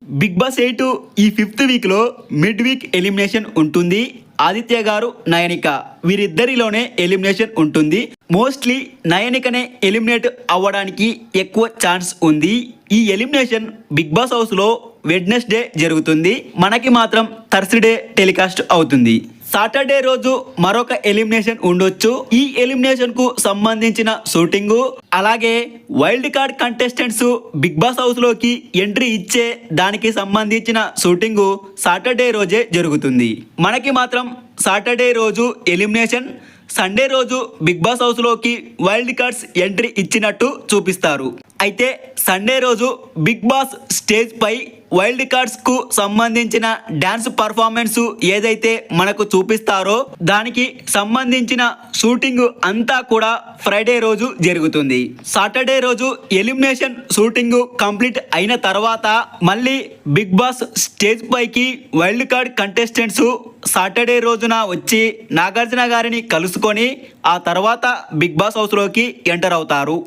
Big boss 8 ఈ 5th వీక్లో mid week elimination ఉంటుంది. ఆదిత్య గారు, నయనిక వీరిద్దరిలోనే ఎలిమినేషన్ ఉంటుంది. మోస్ట్లీ నయనికనే ఎలిమినేట్ అవ్వడానికి ఎక్కువ ఛాన్స్ ఉంది. ఈ ఎలిమినేషన్ బిగ్ బాస్ హౌస్లో వెడ్నెస్డే జరుగుతుంది. మనకి మాత్రం థర్స్డే టెలికాస్ట్ అవుతుంది. సాటర్డే రోజు మరొక ఎలిమినేషన్ ఉండొచ్చు. ఈ ఎలిమినేషన్ కు సంబంధించిన షూటింగ్ అలాగే wild card contestants Big Boss house లోకి ఎంట్రీ ఇచ్చే దానికి సంబంధించిన షూటింగ్ సాటర్డే రోజే జరుగుతుంది. మనకి మాత్రం సాటర్డే రోజు ఎలిమినేషన్, సండే రోజు బిగ్ బాస్ హౌస్ లోకి వైల్డ్ కార్డ్స్ ఎంట్రీ ఇచ్చినట్టు చూపిస్తారు. అయితే సండే రోజు బిగ్ బాస్ స్టేజ్ పై వైల్డ్ కార్డ్స్ కు సంబంధించిన డాన్స్ పర్ఫార్మెన్స్ ఏదైతే మనకు చూపిస్తారో దానికి సంబంధించిన షూటింగ్ అంతా కూడా ఫ్రైడే రోజు జరుగుతుంది. సాటర్డే రోజు ఎలిమినేషన్ షూటింగ్ కంప్లీట్ అయిన తర్వాత మళ్ళీ బిగ్ బాస్ స్టేజ్ పైకి వైల్డ్ కార్డ్ కంటెస్టెంట్స్ సాటర్డే రోజున వచ్చి నాగార్జున గారిని కలుసుకొని ఆ తర్వాత బిగ్ బాస్ హౌస్ లోకి ఎంటర్ అవుతారు.